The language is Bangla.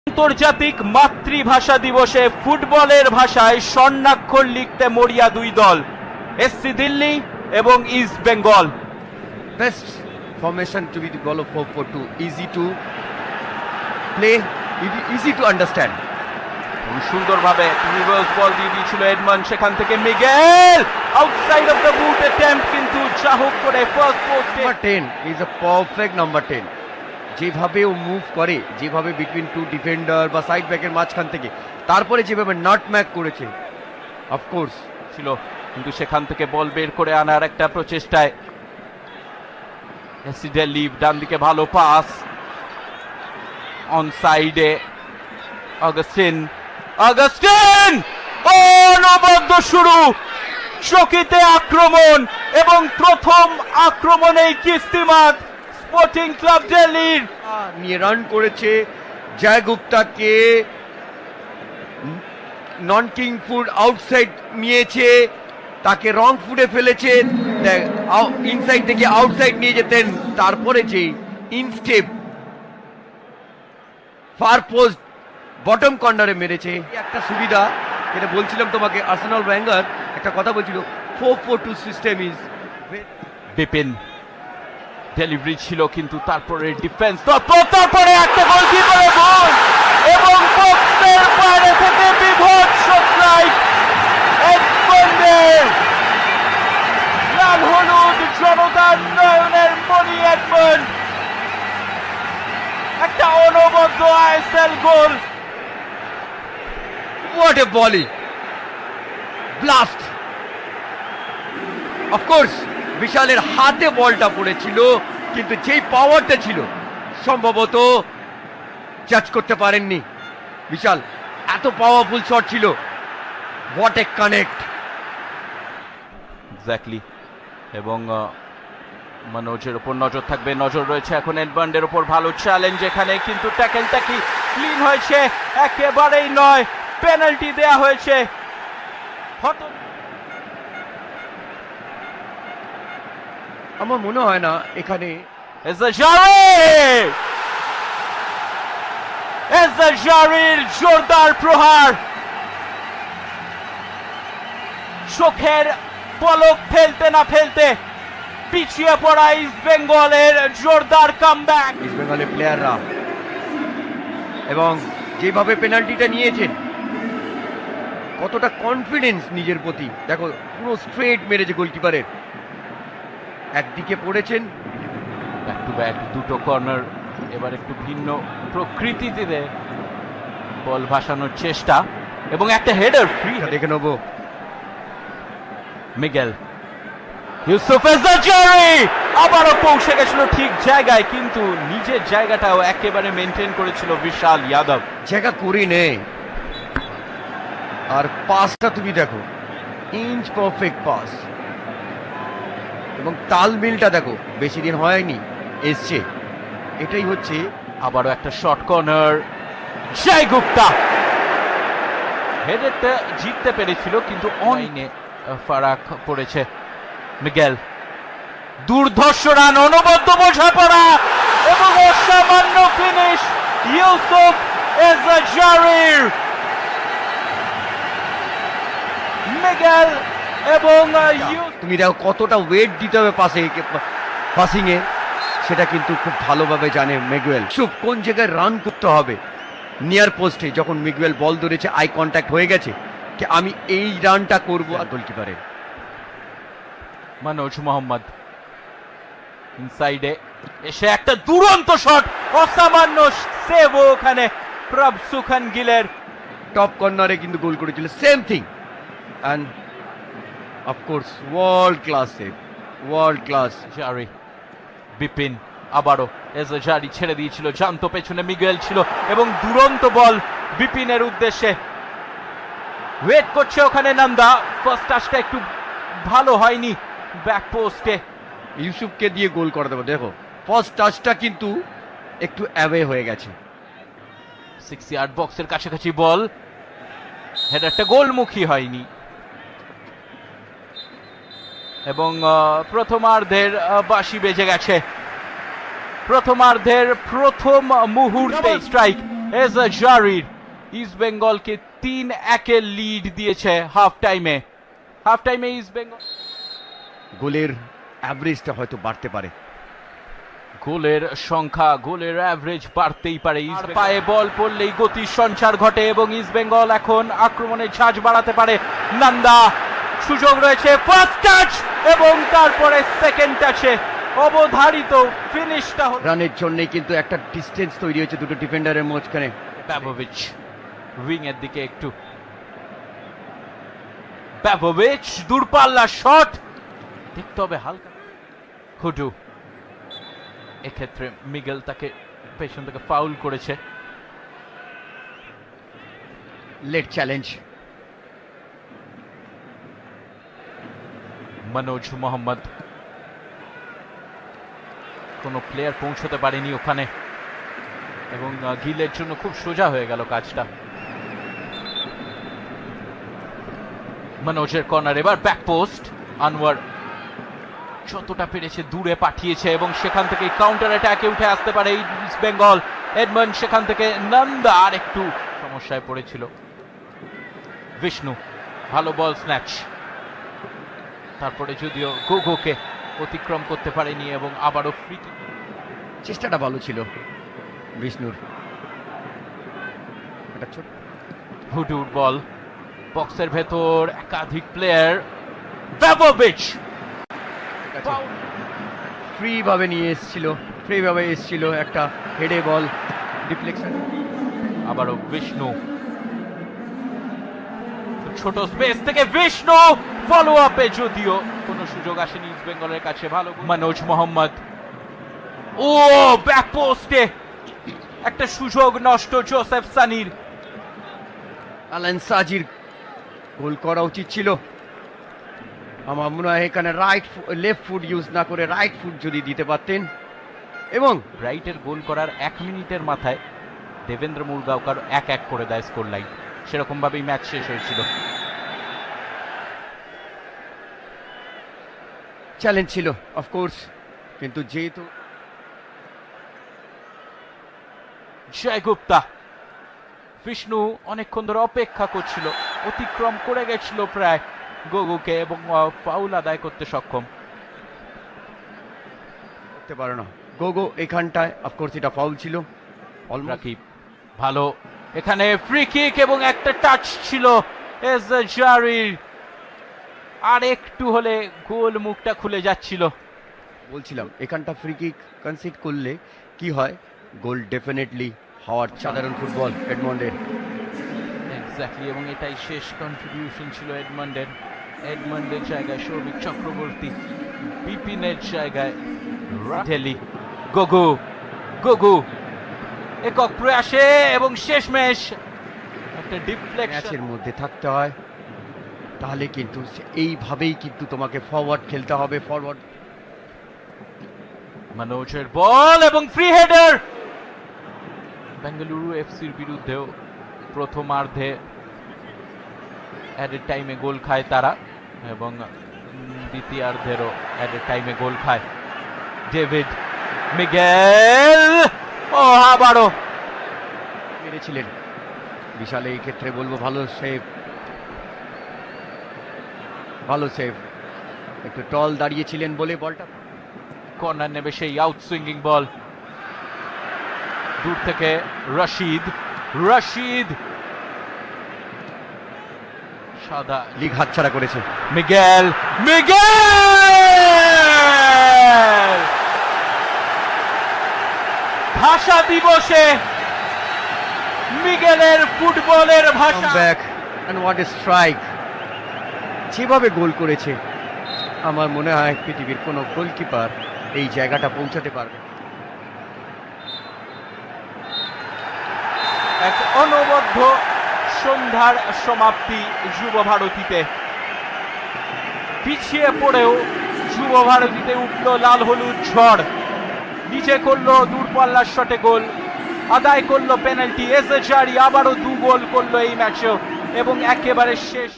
আন্তর্জাতিক মাতৃভাষা দিবসে ফুটবলের ভাষায় স্বর্ণাক্ষর লিখতে মরিয়া দুই দল, এসসি দিল্লি এবং east Bengal. Best formation to be the goal of 4-4-2. Easy to play, easy to understand. সুন্দরভাবে রিভার্স বল দিয়ে দিয়েছিল এডমন্ড, সেখান থেকে Miguel outside off the boot attempt, কিন্তু চাহক করে ফার্স্ট পোস্টে। Number 10 is a perfect number 10. যেভাবে ও মুভ করে, যেভাবে বিটুইন টু ডিফেন্ডার বা সাইড ব্যাকের মাঝখান থেকে, তারপরে যেভাবে নাট ম্যাক করেছে, অফকোর্স ছিল, কিন্তু সেখান থেকে বল বের করে আনার একটা প্রচেষ্টায় এসসি দিল্লি ডান দিকে ভালো পাস, অন সাইডে অগাস্টিন অনবদ্য শুরু, চকিতে আক্রমণ এবং প্রথম আক্রমণেই কিস্তিমাত স্পোর্টিং ক্লাব দিল্লির। নিয়ে রান করেছে জয় গুপ্তাকে, নন কিং ফুড আউটসাইড নিয়েছে, তাকে রং ফুডে ফেলেছে, ইনসাইড থেকে আউটসাইড নিয়ে যেতেন, তারপরে যে ইনস্টেপ ফার পোস্ট বটম কর্নারে মেরেছে। একটা সুবিধা, যেটা বলছিলাম তোমাকে, আর্সেনাল ওয়েঙ্গার একটা কথা বলছিল, 4-4-2 সিস্টেম ইজ। বিপিন ডেলিভারি ছিল, কিন্তু তারপরে ডিফেন্স, তারপরে একটা গোলকিপারের গোল এবং বক্সের বাইরে থেকে বিভৎস স্ট্রাইক এডমন্ডের। লাল হলুদ জনতার নয়নের মণি এডমন্ড, একটা অনবদ্য ISL goal. What a volley! Blast! Of course, বিশালের হাতে বলটা পড়েছিল, কিন্তু যেই পাওয়ারটা ছিল সম্ভবত জাজ করতে পারেননি বিশাল, এত পাওয়ারফুল শট ছিল। What a connect! এক্স্যাক্টলি, এবং মনোজের উপর নজর থাকবে, নজর রয়েছে এখন এডমন্ডের উপর। ভালো চ্যালেঞ্জ এখানে, কিন্তু ট্যাকেলটা কি ক্লিন হয়েছে? একেবারেই নয়, পেনাল্টি দেয়া হয়েছে। আমার মনে হয় না এখানে জারির জোরদার প্রহার, চোখের পলক ফেলতে না ফেলতে পিছিয়ে পড়া ইস্ট বেঙ্গলের জোরদার কামব্যাক। ইস্ট বেঙ্গলের প্লেয়াররা এবং যেভাবে পেনাল্টিটা নিয়েছেন, কতটা কনফিডেন্স নিজের প্রতি, দেখো পুরো স্ট্রেট মেরেছে গোলকিপারের, একদিকে পড়েছেন। ব্যাক টু ব্যাক দুটো কর্নার, এবার একটু ভিন্ন প্রকৃতিতে বল ভাসানোর চেষ্টা এবং একটা হেডার ফ্রি। দেখে নেবো মিগেল ইউসুফ জারি আবারও পৌঁছে গেছিল ঠিক জায়গায়, কিন্তু নিজের জায়গাটাও একেবারে মেনটেন করেছিল বিশাল যাদব। জায়গা করি নেই, আর পাসটা তুমি দেখো, ইঞ্চ পারফেক্ট পাস, এবং তালমিলটা দেখো, বেশি দিন হয়নি এসছে। এটাই হচ্ছে। আবারও একটা শর্ট কর্নার, জয় গুপ্তা হেডেরটা জিততে পেরেছিল, কিন্তু অনেক ফারাক পড়েছে। মিগেল দুর্ধর্ষ রান, অনবদ্য বোঝাপড়া এবং অসামান্য ফিনিশ ইউসুফ জারির। মিগেল এবং তুমি দেখো কতটা ওয়েট দিতে হবে পাসিং এ, সেটা কিন্তু খুব ভালোভাবে জানে মিগুয়েল। শুভ কোন জায়গায় রান করতে হবে, নিয়ার পোস্টে যখন মিগুয়েল বল ধরেছে, আই কন্ট্যাক্ট হয়ে গেছে কি আমি এই রানটা করবো। আর গোলকিপারে মনোজ মোহাম্মদ ইনসাইডে এসে একটা দুরন্ত শট, অসামান্য সেভ ওখানে প্রভসুখান গিলের। টপ কর্নারে কিন্তু গোল করেছিল, same thing. And of course world class save, world class. জারি বিপিন আবারও জারি ছেড়ে দিয়েছিল, জানতো পেছনে মিগুয়েল ছিল এবং দুরন্ত বল বিপিনের উদ্দেশ্যে। ওয়েট করছে ওখানে নান্দা, ফার্স্ট টাচটা একটু ভালো হয়নি ব্যাক পোস্টে। ইউসুফকে দিয়ে গোল করে দেবো। দেখো ফার্স্ট টাচটা কিন্তু একটু অ্যাওয়ে হয়ে গেছে। 6 ইয়ার্ড বক্সের কাছাকাছি বল, হেডারটা গোলমুখী হয়নি। এবং প্রথমার্ধের বাঁশি বেজে গেছে, প্রথমার্ধের প্রথম মুহূর্তে স্ট্রাইক এজাজারির ইস্ট বেঙ্গলকে 3-1 লিড দিয়েছে হাফ টাইমে ইস্ট বেঙ্গল গোলের অ্যাভারেজটা হয়তো বাড়তে পারে। গোলের সংখ্যা, গোলের অ্যাভারেজ বাড়তেই পারে। ইস্ট পায়ে বল পড়লেই গতির সঞ্চার ঘটে এবং ইস্ট বেঙ্গল এখন আক্রমণের ঝাঁজ বাড়াতে পারে। নন্দা, সুযোগ রয়েছে, ফার্স্ট টাচ এবং তারপরে সেকেন্ড টাচে অবধারিত ফিনিশটা হলো। রানের জন্যই কিন্তু একটা ডিস্টেন্স তৈরি হয়েছে দুটো ডিফেন্ডারের মাঝখানে। ব্যাভোভিচ উইং এর দিকে একটু, ব্যাভোভিচ দূরপাল্লা শট, দেখতে হবে হালকা। হুডু, এক্ষেত্রে মিগেল তাকে পেছন থেকে ফাউল করেছে। Late challenge. মনোজ মোহাম্মদ, কোনো প্লেয়ার পৌঁছতে পারেনি ওখানে এবং গিলের জন্য খুব সোজা হয়ে গেল কাজটা। মনোজের কর্নার, এবার ব্যাক পোস্ট, আনোয়ার যতটা পেরেছে দূরে পাঠিয়েছে এবং সেখান থেকে কাউন্টার অ্যাটাকে উঠে আসতে পারে ইস্ট বেঙ্গল। এডমন্ড সেখান থেকে, নন্দা আর একটু সমস্যায় পড়েছিল। বিষ্ণু, ভালো বল স্ন্যাচ, তারপরে যদিও গোগোকে অতিক্রম করতে পারেনি এবং আবারও ফ্রি কিক। চেষ্টাটা ভালো ছিল বিষ্ণুর। হুডুর বল, বক্সের ভেতর একাধিক প্লেয়ার, ব্যাভোভিচ ফ্রি ভাবে নিয়ে এসেছিল একটা হেডে বল, ডিফ্লেকশন। আবারও বিষ্ণু, ছোট স্পেস থেকে বিষ্ণু, ফলো আপে যদিও কোনো সুযোগ আসেনি ইস্ট বেঙ্গলের কাছে। ভালো মনোজ মোহাম্মদ, ও ব্যাক পোস্টে একটা সুযোগ নষ্ট জোসেফ সানির। আলান সাজির গোল করা উচিত ছিল। আমার মনে হয় এখানে লেফট ফুট ইউজ না করে রাইট ফুট যদি দিতে পারতেন। এবং রাইটের গোল করার 1 মিনিটের মাথায় দেবেন্দ্র মুরগাঁওকার 1-1 করে দেয় স্কোর লাইন। সেরকম ভাবেই ম্যাচ শেষ হয়েছিল। চ্যালেঞ্জ ছিল অফকোর্স, কিন্তু যেহেতু জয় গুপ্তা, বিষ্ণু অনেকক্ষণ ধরে অপেক্ষা করছিল, অতিক্রম করে গেছিল প্রায় গোগোকে এবং ফাউল আদায় করতে সক্ষম। করতে পারে না গোগো এখানটায়, অফকোর্স এটা ফাউল ছিল। রাকিব ভালো, এখানে ফ্রি কিক এবং একটা টাচ ছিল এজাজারির, আর একটু হলে গোল মুখটা খুলে যাচ্ছিল। বলছিলাম এখানটা ফ্রি কিক কনসিড করলে কি হয়, গোল ডেফিনেটলি হওয়ার। সাধারণ ফুটবল এডমন্ডের এক্স্যাক্টলি, এবং এটাই শেষ কন্ট্রিবিউশন ছিল এডমন্ডের জায়গায় সৌভিক চক্রবর্তী, বিপিনের জায়গায় রাঠেলি। গোগো একক প্রয়াসে এবং শেষমেশ একটা ডিফ্লেকশন। ম্যাচের মধ্যে থাকতে হয়, তাহলে কিন্তু এইভাবেই কিন্তু তোমাকে ফরওয়ার্ড খেলতে হবে। ফরওয়ার্ড মনোজের বল এবং ফ্রি হেডার। বেঙ্গালুরু এফসির বিরুদ্ধেও প্রথমার্ধে অ্যাডেড টাইমে গোল খায় তারা এবং দ্বিতীয়ার্ধেরও অ্যাডেড টাইমে গোল খায়। ডেভিড মিগেল, ও আবারও মেরেছিলেন বিশাল, এই ক্ষেত্রে বলবো ভালো সেভ। একটু টল দাঁড়িয়েছিলেন বলে বলটা কর্নার নেবে, সেই আউট সুইঙ্গিং বল দূর থেকে। রশিদ সাদা লিগ হাতছাড়া করেছে। মিগেল ভাষা দিবসে মিগেলের ফুটবলের ভাষা। Back end what a strike! যেভাবে গোল করেছে, আমার মনে হয় পৃথিবীর কোনো গোলকিপার এই জায়গাটা পৌঁছাতে পারবে। এক অনবদ্য সন্ধ্যার সমাপ্তি যুব ভারতীতে। পিছিয়ে পড়েও যুব ভারতীতে উঠল লাল হলুদ ঝড়। নিচে করলো দূরপাল্লার শটে গোল, আদায় করলো পেনাল্টি। এজাজারি আবারও 2 গোল করলো এই ম্যাচেও এবং একেবারে শেষ